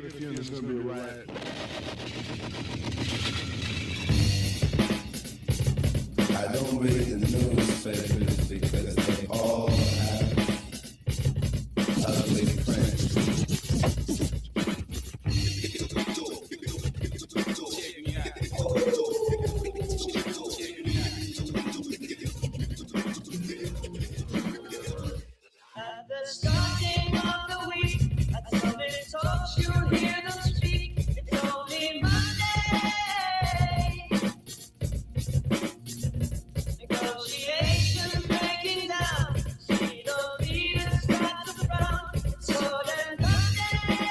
get a feeling it's going to be a riot. I don't read the newspapers because they all have ugly print. At the starting of the week, at Sunday talks, you'll hear them speak. It's only Monday. Negotiations breaking down. See the leaders start to frown. So then Monday.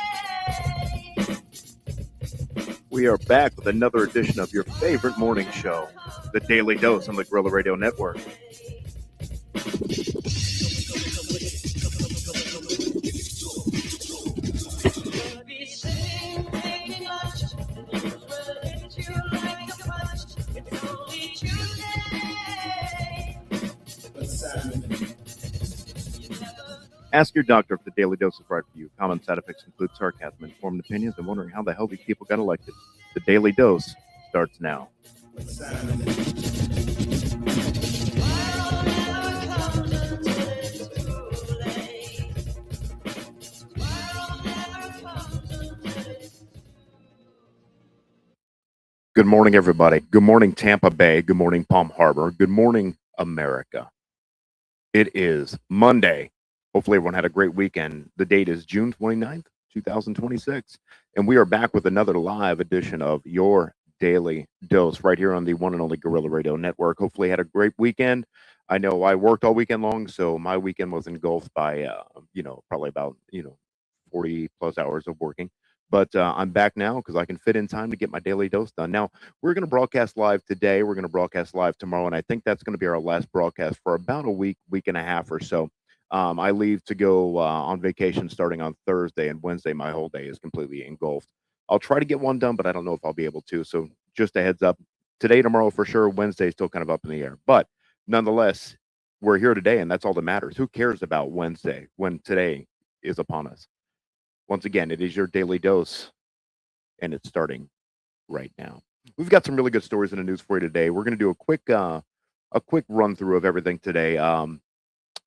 We are back with another edition of your favorite morning show, The Daily Dose on the Guerrilla Radio Network. We'll be sitting, taking lunch. The news will hit you like a punch. It's only Tuesday. But Saturday, Ask your doctor if the Daily Dose is right for you. Common side effects include sarcasm, informed opinions, and wondering how the hell these people got elected. The Daily Dose starts now. but Saturday. Tomorrow never comes until it's too late. Tomorrow never comes until it's Good morning, everybody. Good morning, Tampa Bay. Good morning, Palm Harbor. Good morning, America. It is Monday. Hopefully everyone had a great weekend. The date is June 29th, 2026. And we are back with another live edition of your Daily Dose right here on the one and only Guerrilla Radio Network. Hopefully had a great weekend. I know I worked all weekend long, so my weekend was engulfed by, probably about, 40 plus hours of working. But I'm back now because I can fit in time to get my daily dose done. Now, we're going to broadcast live today. We're going to broadcast live tomorrow. And I think that's going to be our last broadcast for about a week and a half or so. I leave to go on vacation starting on Thursday, and Wednesday my whole day is completely engulfed. I'll try to get one done, but I don't know if I'll be able to. So just a heads up. Today, tomorrow for sure. Wednesday is still kind of up in the air. But nonetheless, we're here today, and that's all that matters. Who cares about Wednesday when today is upon us? Once again, it is your daily dose, and it's starting right now. We've got some really good stories in the news for you today. We're going to do a quick run through of everything today.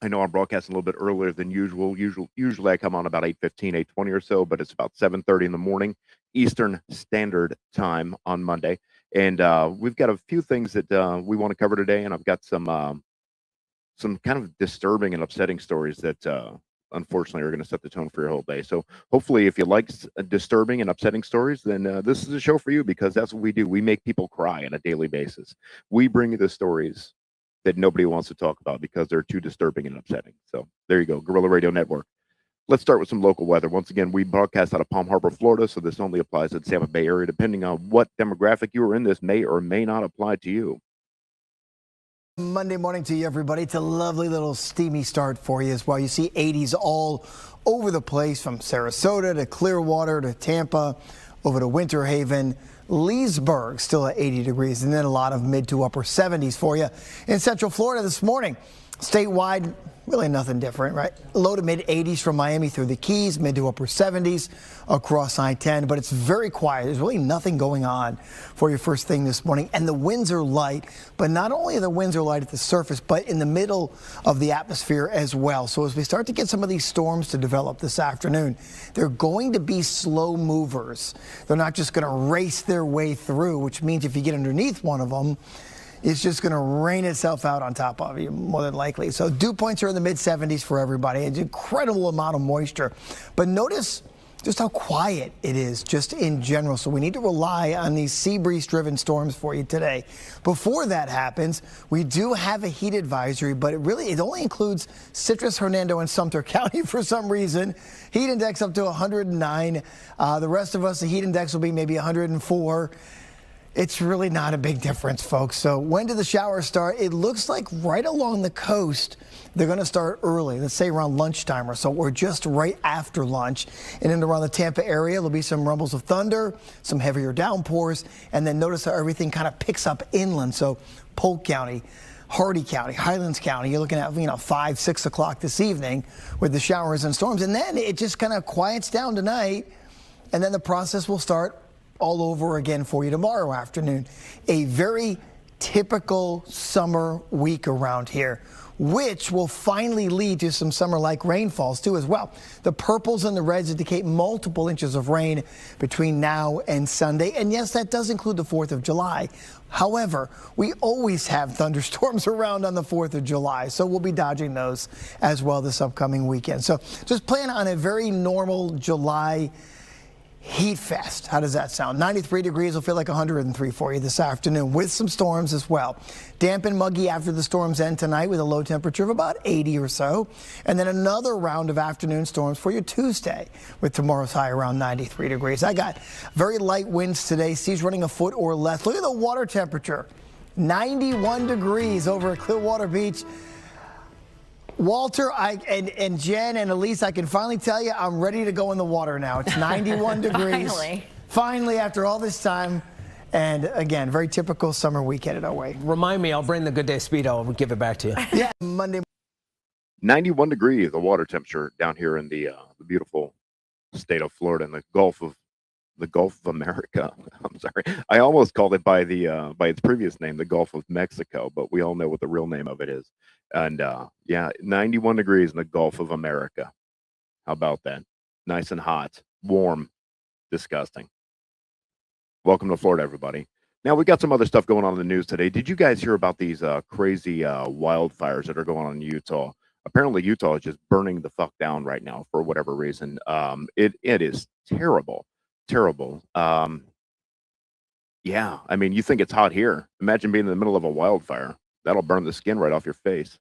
I know I'm broadcasting a little bit earlier than usual. Usually I come on about 8:15, 8:20 or so, but it's about 7:30 in the morning Eastern Standard Time on Monday. And we've got a few things that we want to cover today, and I've got some kind of disturbing and upsetting stories that unfortunately are going to set the tone for your whole day. So hopefully if you like disturbing and upsetting stories, then this is a show for you, because that's what we do. We make people cry on a daily basis. We bring you the stories that nobody wants to talk about because they're too disturbing and upsetting. So there you go, Guerrilla Radio Network. Let's start with some local weather. Once again, we broadcast out of Palm Harbor, Florida, so this only applies to the Tampa Bay area. Depending on what demographic you are in, this may or may not apply to you. Monday morning to you, everybody. It's a lovely little steamy start for you as well. You see 80s all over the place, from Sarasota to Clearwater to Tampa, over to Winter Haven. Leesburg still at 80 degrees, and then a lot of mid to upper 70s for you in Central Florida this morning. Statewide, really nothing different, right? Low to mid 80s from Miami through the Keys, mid to upper 70s across I-10, but it's very quiet. There's really nothing going on for your first thing this morning, and the winds are light, but not only the winds are light at the surface, but in the middle of the atmosphere as well. So as we start to get some of these storms to develop this afternoon, they're going to be slow movers. They're not just going to race their way through, which means if you get underneath one of them, it's just going to rain itself out on top of you, more than likely. So dew points are in the mid-70s for everybody. It's an incredible amount of moisture. But notice just how quiet it is just in general. So we need to rely on these sea breeze-driven storms for you today. Before that happens, we do have a heat advisory, but it only includes Citrus, Hernando, and Sumter County for some reason. Heat index up to 109. The rest of us, the heat index will be maybe 104. It's really not a big difference, folks. So when do the showers start? It looks like right along the coast, they're going to start early, let's say around lunchtime or so, or just right after lunch. And then around the Tampa area, there'll be some rumbles of thunder, some heavier downpours, and then notice how everything kind of picks up inland. So Polk County, Hardy County, Highlands County, you're looking at 5, 6 o'clock this evening with the showers and storms. And then it just kind of quiets down tonight. and then the process will start all over again for you tomorrow afternoon. A very typical summer week around here, which will finally lead to some summer-like rainfalls too as well. The purples and the reds indicate multiple inches of rain between now and Sunday. And yes, that does include the 4th of July. However, we always have thunderstorms around on the 4th of July, so we'll be dodging those as well this upcoming weekend. So just plan on a very normal July heat fest. How does that sound? 93 degrees will feel like 103 for you this afternoon with some storms as well. Damp and muggy after the storms end tonight with a low temperature of about 80 or so. And then another round of afternoon storms for your Tuesday with tomorrow's high around 93 degrees. I got very light winds today. Seas running a foot or less. Look at the water temperature. 91 degrees over at Clearwater Beach. Walter, and Jen and Elise, I can finally tell you I'm ready to go in the water now. It's 91 degrees. Finally, after all this time. And again, very typical summer weekend at our way. Remind me, I'll bring the Good Day Speedo and give it back to you. Yeah, Monday. 91 degrees, the water temperature down here in the beautiful state of Florida in the Gulf of America. I'm sorry, I almost called it by its previous name, the Gulf of Mexico, but we all know what the real name of it is. And yeah, 91 degrees in the Gulf of America. How about that? Nice and hot, warm, disgusting. Welcome to Florida, everybody. Now, we got some other stuff going on in the news today. Did you guys hear about these crazy wildfires that are going on in Utah? Apparently, Utah is just burning the fuck down right now for whatever reason. It is terrible. Terrible. Yeah, I mean, you think it's hot here. Imagine being in the middle of a wildfire. That'll burn the skin right off your face.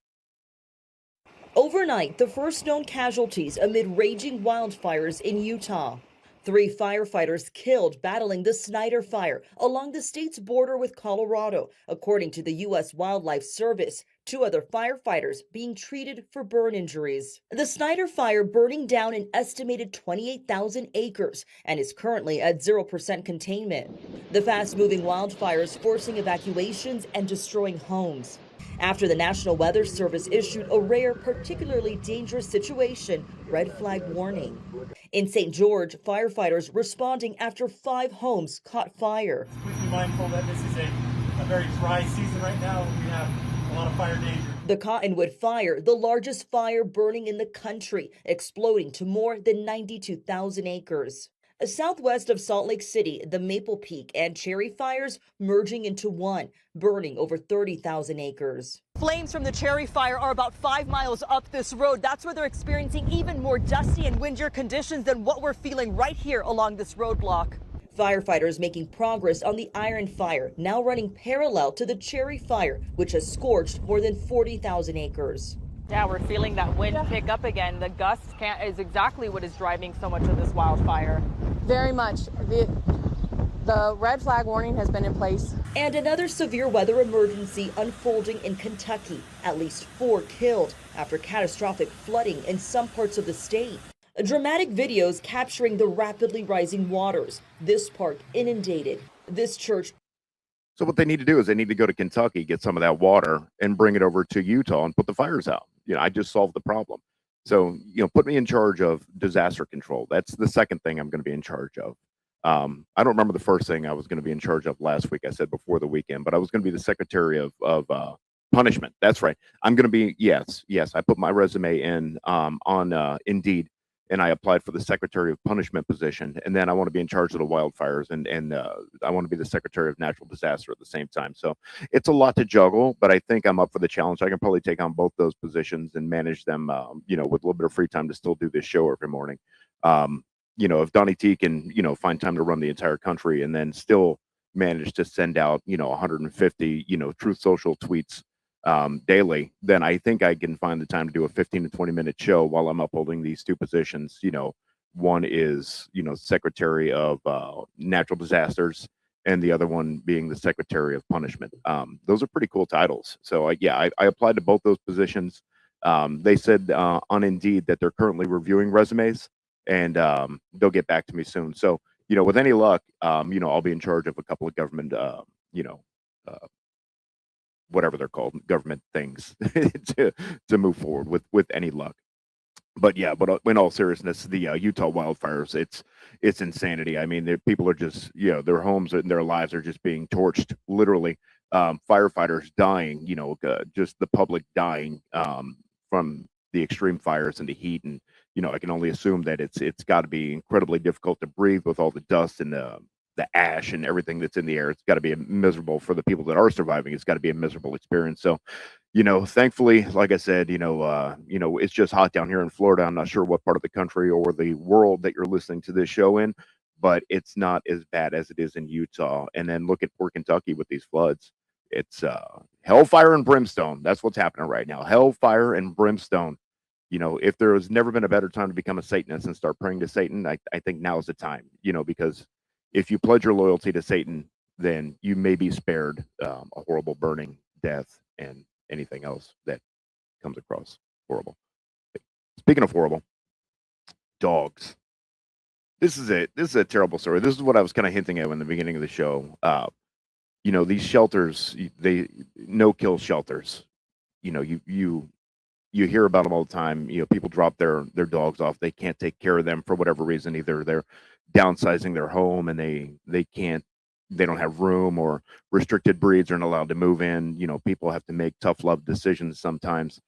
Overnight, the first known casualties amid raging wildfires in Utah. 3 firefighters killed battling the Snyder Fire along the state's border with Colorado, according to the U.S. Wildlife Service. 2 other firefighters being treated for burn injuries. The Snyder Fire burning down an estimated 28,000 acres and is currently at 0% containment. The fast-moving wildfires forcing evacuations and destroying homes. After the National Weather Service issued a rare, particularly dangerous situation, red flag warning. In St. George, firefighters responding after 5 homes caught fire. Please be mindful that this is a very dry season right now. We have a lot of fire danger. The Cottonwood Fire, the largest fire burning in the country, exploding to more than 92,000 acres. Southwest of Salt Lake City, the Maple Peak and Cherry fires merging into one, burning over 30,000 acres. Flames from the Cherry Fire are about 5 miles up this road. That's where they're experiencing even more dusty and windier conditions than what we're feeling right here along this roadblock. Firefighters making progress on the Iron Fire, now running parallel to the Cherry Fire, which has scorched more than 40,000 acres. Yeah, we're feeling that wind pick up again. The gusts is exactly what is driving so much of this wildfire. Very much. The red flag warning has been in place. And another severe weather emergency unfolding in Kentucky. At least 4 killed after catastrophic flooding in some parts of the state. Dramatic videos capturing the rapidly rising waters. This park inundated. This church. So what they need to do is they need to go to Kentucky, get some of that water, and bring it over to Utah and put the fires out. I just solved the problem. So, put me in charge of disaster control. That's the second thing I'm going to be in charge of. I don't remember the first thing I was going to be in charge of last week. I said before the weekend, but I was going to be the secretary of punishment. That's right. I'm going to be, yes. I put my resume in on Indeed, and I applied for the secretary of punishment position. And then I want to be in charge of the wildfires, and I want to be the secretary of natural disaster at the same time. So it's a lot to juggle, but I think I'm up for the challenge. I can probably take on both those positions and manage them, with a little bit of free time to still do this show every morning. If Donnie T can, find time to run the entire country and then still manage to send out, 150, Truth Social tweets daily, then I think I can find the time to do a 15 to 20 minute show while I'm upholding these 2 positions. One is, Secretary of Natural Disasters, and the other one being the Secretary of Punishment. Those are pretty cool titles. So I applied to both those positions. They said on Indeed that they're currently reviewing resumes, and they'll get back to me soon. So, with any luck, I'll be in charge of a couple of government, whatever they're called, government things to move forward with any luck. But yeah, but in all seriousness, the Utah wildfires, it's insanity. I mean, people are just, their homes and their lives are just being torched, literally. Firefighters dying, just the public dying from the extreme fires and the heat, and I can only assume that it's got to be incredibly difficult to breathe with all the dust and the ash and everything that's in the air. It's got to be miserable for the people that are surviving. It's got to be a miserable experience. So thankfully, like I said, it's just hot down here in Florida. I'm not sure what part of the country or the world that you're listening to this show in, but it's not as bad as it is in Utah. And then look at poor Kentucky with these floods. It's hellfire and brimstone. That's what's happening right now. Hellfire and brimstone. If there has never been a better time to become a Satanist and start praying to Satan, I think now is the time, because if you pledge your loyalty to Satan, then you may be spared a horrible burning death and anything else that comes across horrible. Speaking of horrible, dogs. This is a terrible story. This is what I was kind of hinting at in the beginning of the show. These shelters, they no-kill shelters. You hear about them all the time. People drop their dogs off. They can't take care of them for whatever reason. Either they're downsizing their home and they don't have room, or restricted breeds aren't allowed to move in. People have to make tough love decisions sometimes,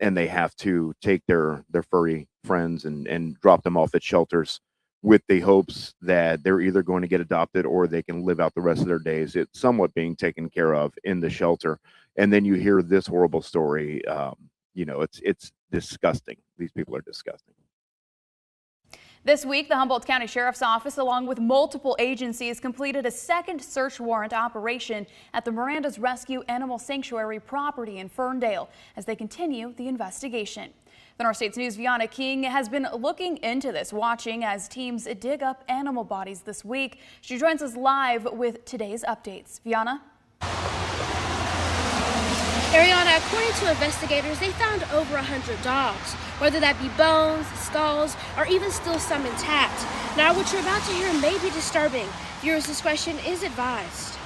and they have to take their furry friends and drop them off at shelters with the hopes that they're either going to get adopted or they can live out the rest of their days. It's somewhat being taken care of in the shelter. And then you hear this horrible story. It's disgusting. These people are disgusting. This week, the Humboldt County Sheriff's Office, along with multiple agencies, completed a second search warrant operation at the Miranda's Rescue Animal Sanctuary property in Ferndale as they continue the investigation. The North States News' Vianna King has been looking into this, watching as teams dig up animal bodies this week. She joins us live with today's updates. Vianna? Ariana, according to investigators, they found over 100 dogs, whether that be bones, skulls, or even still some intact. Now, what you're about to hear may be disturbing. Viewers' discretion is advised.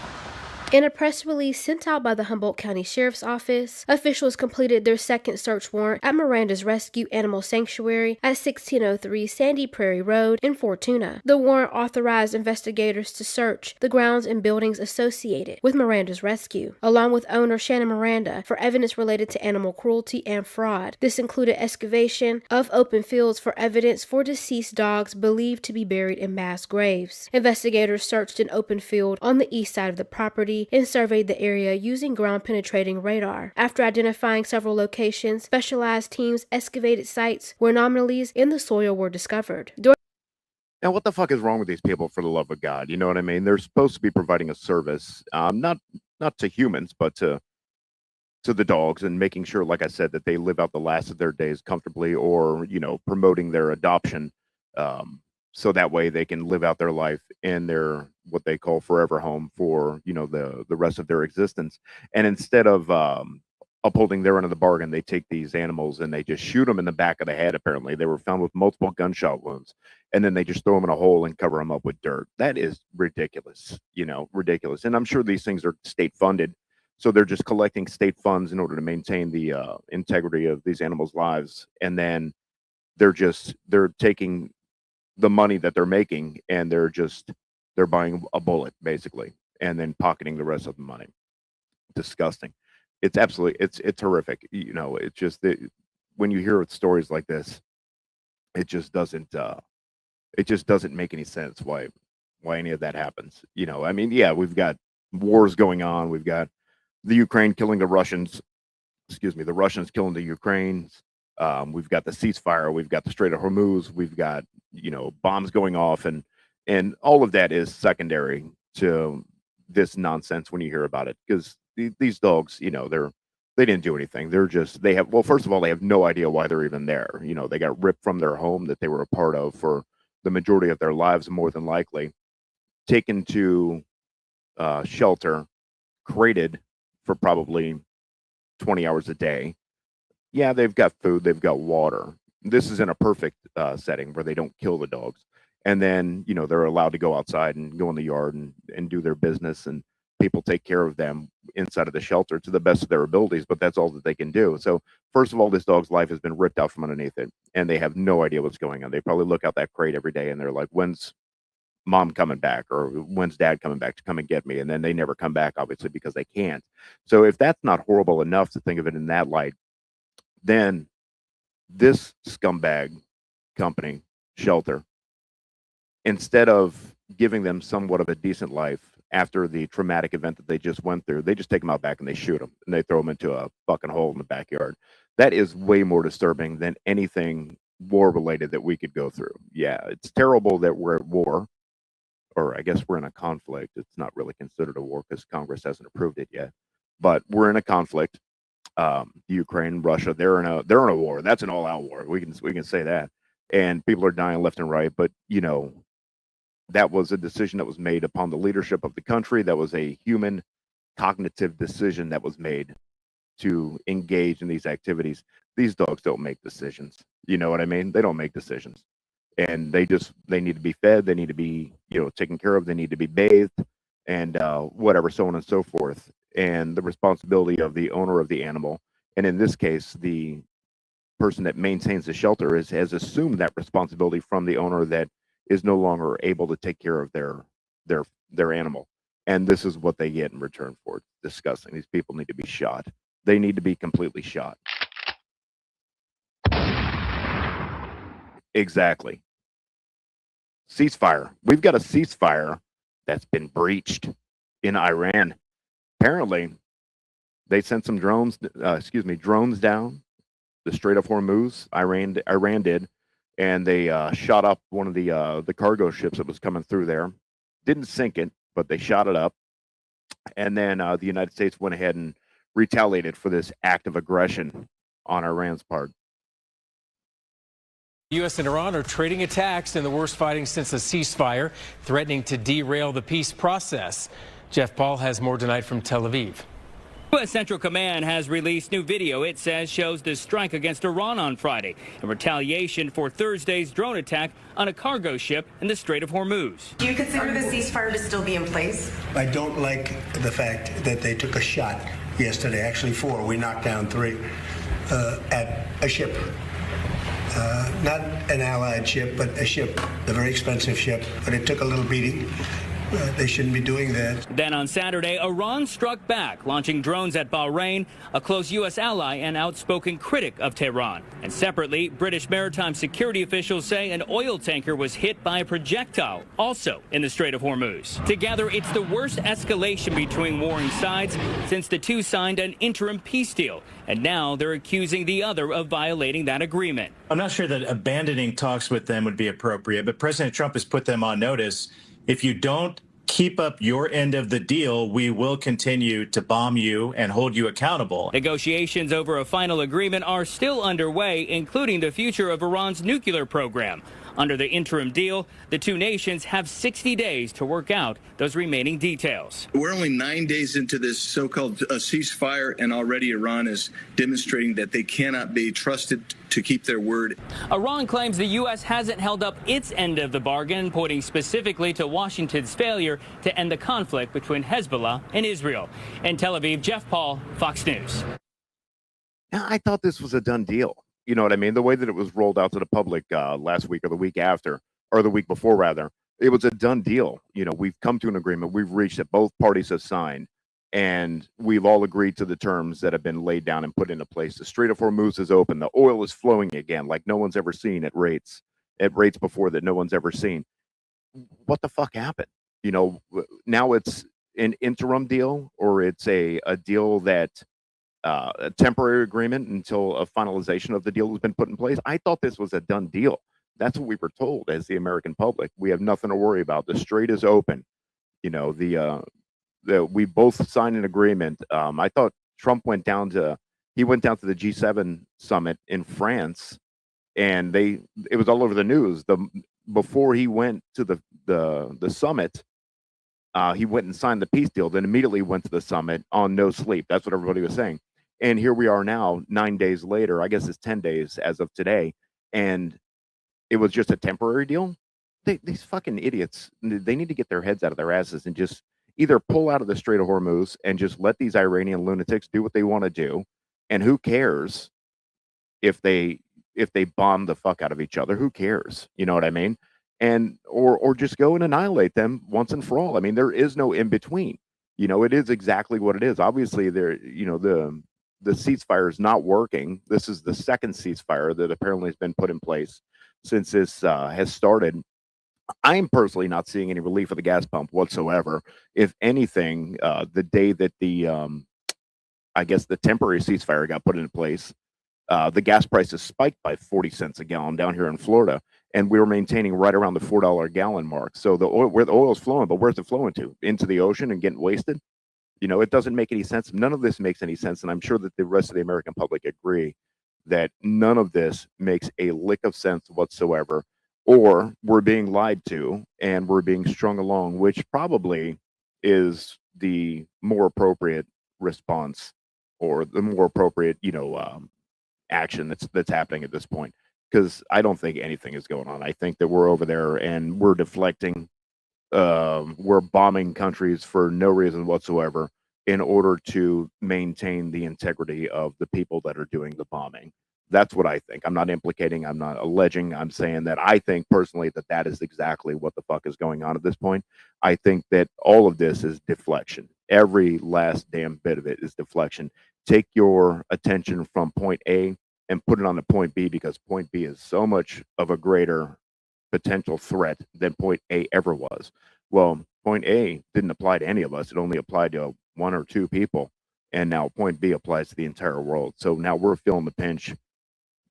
In a press release sent out by the Humboldt County Sheriff's Office, officials completed their second search warrant at Miranda's Rescue Animal Sanctuary at 1603 Sandy Prairie Road in Fortuna. The warrant authorized investigators to search the grounds and buildings associated with Miranda's rescue, along with owner Shannon Miranda, for evidence related to animal cruelty and fraud. This included excavation of open fields for evidence for deceased dogs believed to be buried in mass graves. Investigators searched an open field on the east side of the property and surveyed the area using ground-penetrating radar. After identifying several locations, specialized teams excavated sites where anomalies in the soil were discovered. Now, what the fuck is wrong with these people, for the love of God? You know what I mean? They're supposed to be providing a service, not to humans, but to the dogs, and making sure, like I said, that they live out the last of their days comfortably, or, promoting their adoption. So that way they can live out their life in their, what they call forever home for, the rest of their existence. And instead of upholding their end of the bargain, they take these animals and they just shoot them in the back of the head. Apparently, they were found with multiple gunshot wounds, and then they just throw them in a hole and cover them up with dirt. That is ridiculous, ridiculous. And I'm sure these things are state funded. So they're just collecting state funds in order to maintain the integrity of these animals' lives. And then they're taking the money that they're making, and they're buying a bullet, basically, and then pocketing the rest of the money. Disgusting. It's absolutely, it's horrific. It's just that when you hear stories like this, it just doesn't make any sense why any of that happens. I mean, yeah, we've got wars going on. We've got the Ukraine killing the Russians. The Russians killing the Ukrainians. We've got the ceasefire. We've got the Strait of Hormuz. We've got, bombs going off, and all of that is secondary to this nonsense when you hear about it, because these dogs, they didn't do anything. First of all, they have no idea why they're even there. They got ripped from their home that they were a part of for the majority of their lives, more than likely, taken to shelter, crated for probably 20 hours a day. Yeah, they've got food, they've got water. This is in a perfect setting where they don't kill the dogs. And then, they're allowed to go outside and go in the yard and do their business. And people take care of them inside of the shelter to the best of their abilities, but that's all that they can do. So first of all, this dog's life has been ripped out from underneath it, and they have no idea what's going on. They probably look out that crate every day and they're like, when's mom coming back, or when's dad coming back to come and get me? And then they never come back, obviously, because they can't. So if that's not horrible enough to think of it in that light, then this scumbag company, shelter, instead of giving them somewhat of a decent life after the traumatic event that they just went through, they just take them out back and they shoot them and they throw them into a fucking hole in the backyard. That is way more disturbing than anything war related that we could go through. Yeah, it's terrible that we're at war, or I guess we're in a conflict. It's not really considered a war because Congress hasn't approved it yet, but we're in a conflict. Ukraine, Russia, they're in a war. That's an all-out war. We can say that, and people are dying left and right. But you know, that was a decision that was made upon the leadership of the country. That was a human cognitive decision that was made to engage in these activities. These dogs don't make decisions. You know what I mean? They don't make decisions. And they need to be fed. They need to be, taken care of. They need to be bathed and whatever, so on and so forth. And the responsibility of the owner of the animal, and in this case, the person that maintains the shelter has assumed that responsibility from the owner that is no longer able to take care of their animal. And this is what they get in return for it. Disgusting. These people need to be shot. They need to be completely shot. Exactly. Ceasefire. We've got a ceasefire that's been breached in Iran. Apparently, they sent some drones down the Strait of Hormuz. Iran did, and they shot up one of the cargo ships that was coming through there. Didn't sink it, but they shot it up. And then the United States went ahead and retaliated for this act of aggression on Iran's part. U.S. and Iran are trading attacks in the worst fighting since a ceasefire, threatening to derail the peace process. Jeff Paul has more tonight from Tel Aviv. U.S. Central Command has released new video, it says, shows the strike against Iran on Friday in retaliation for Thursday's drone attack on a cargo ship in the Strait of Hormuz. Do you consider the ceasefire to still be in place? I don't like the fact that they took a shot yesterday, actually 4. We knocked down 3 at a ship. Not an allied ship, but a ship, a very expensive ship, but it took a little beating. They shouldn't be doing that. Then on Saturday, Iran struck back, launching drones at Bahrain, a close U.S. ally and outspoken critic of Tehran. And separately, British maritime security officials say an oil tanker was hit by a projectile, also in the Strait of Hormuz. Together, it's the worst escalation between warring sides since the two signed an interim peace deal. And now they're accusing the other of violating that agreement. I'm not sure that abandoning talks with them would be appropriate, but President Trump has put them on notice. If you don't keep up your end of the deal, we will continue to bomb you and hold you accountable. Negotiations over a final agreement are still underway, including the future of Iran's nuclear program. Under the interim deal, the two nations have 60 days to work out those remaining details. We're only 9 days into this so-called ceasefire, and already Iran is demonstrating that they cannot be trusted to keep their word. Iran claims the U.S. hasn't held up its end of the bargain, pointing specifically to Washington's failure to end the conflict between Hezbollah and Israel. In Tel Aviv, Jeff Paul, Fox News. Now, I thought this was a done deal. You know what I mean? The way that it was rolled out to the public last week or the week after, or the week before, rather, it was a done deal. You know, we've come to an agreement. We've reached that both parties have signed, and we've all agreed to the terms that have been laid down and put into place. The Strait of Hormuz is open. The oil is flowing again like no one's ever seen at rates before that no one's ever seen. What the fuck happened? You know, now it's an interim deal, or it's a deal that a temporary agreement until a finalization of the deal has been put in place. I thought this was a done deal. That's what we were told as the American public. We have nothing to worry about. The strait is open. You know, we both signed an agreement. I thought Trump went down to the G7 summit in France, and it was all over the news. Before he went to the summit, he went and signed the peace deal, then immediately went to the summit on no sleep. That's what everybody was saying. And here we are now, 9 days later. I guess it's 10 days as of today. And it was just a temporary deal. These fucking idiots, they need to get their heads out of their asses and just either pull out of the Strait of Hormuz and just let these Iranian lunatics do what they want to do, and who cares if they bomb the fuck out of each other? Who cares? You know what I mean? And or just go and annihilate them once and for all. I mean, there is no in between. You know, it is exactly what it is. Obviously, there, you know, the ceasefire is not working. This is the second ceasefire that apparently has been put in place since this has started. I'm personally not seeing any relief of the gas pump whatsoever. If anything, the day that the I guess the temporary ceasefire got put into place, the gas prices spiked by 40 cents a gallon down here in Florida, and we were maintaining right around the $4 a gallon mark. So the oil, where the oil is flowing, but where's it flowing to? Into the ocean and getting wasted? You know, it doesn't make any sense. None of this makes any sense, and I'm sure that the rest of the American public agree that none of this makes a lick of sense whatsoever, or we're being lied to and we're being strung along, which probably is the more appropriate response, or the more appropriate, you know, action that's happening at this point, because I don't think anything is going on. I think that we're over there and we're deflecting, we're bombing countries for no reason whatsoever in order to maintain the integrity of the people that are doing the bombing. That's what I think. I'm not implicating, I'm not alleging, I'm saying that I think personally that that is exactly what the fuck is going on at this point. I think that all of this is deflection. Every last damn bit of it is deflection. Take your attention from point A and put it on to point B, because point B is so much of a greater potential threat than point A ever was. Well, point A didn't apply to any of us. It only applied to one or two people. And now point B applies to the entire world. So now we're feeling the pinch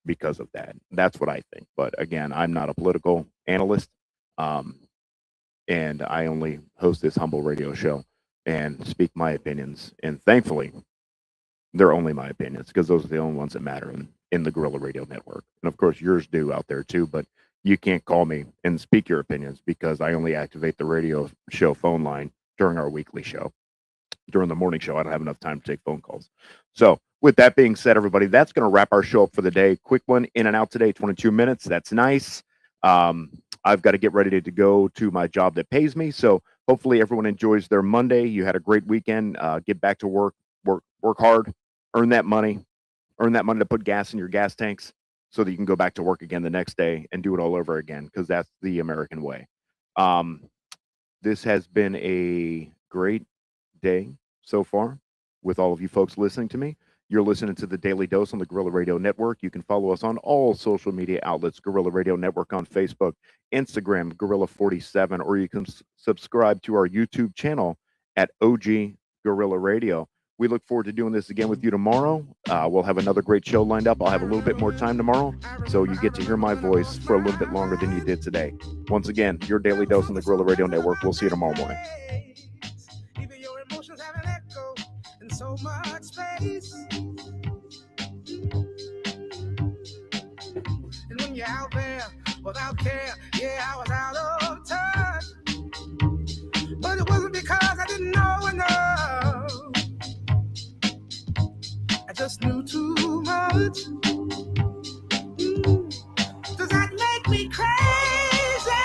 because of that. That's what I think. But again, I'm not a political analyst. And I only host this humble radio show and speak my opinions. And thankfully, they're only my opinions, because those are the only ones that matter in the Guerrilla Radio Network. And of course, yours do out there too, but you can't call me and speak your opinions, because I only activate the radio show phone line during our weekly show. During the morning show, I don't have enough time to take phone calls. So with that being said, everybody, that's going to wrap our show up for the day. Quick one, in and out today, 22 minutes. That's nice. I've got to get ready to go to my job that pays me. So hopefully everyone enjoys their Monday. You had a great weekend. Get back to work hard. Earn that money to put gas in your gas tanks so that you can go back to work again the next day and do it all over again, because that's the American way. This has been a great day so far with all of you folks listening to me. You're listening to the Daily Dose on the Guerrilla Radio Network. You can follow us on all social media outlets, Guerrilla Radio Network on Facebook, Instagram, Guerrilla47, or you can subscribe to our YouTube channel at OG Guerrilla Radio. We look forward to doing this again with you tomorrow. We'll have another great show lined up. I'll have a little bit more time tomorrow, so you get to hear my voice for a little bit longer than you did today. Once again, your Daily Dose on the Guerrilla Radio Network. We'll see you tomorrow morning. Even your emotions have an echo in so much space. And when you're out there without care, yeah, I was out of touch. But it wasn't because I didn't know enough. I just knew too much. Does that make me crazy?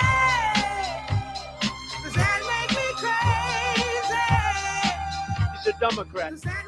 Does that make me crazy? He's a Democrat. Does that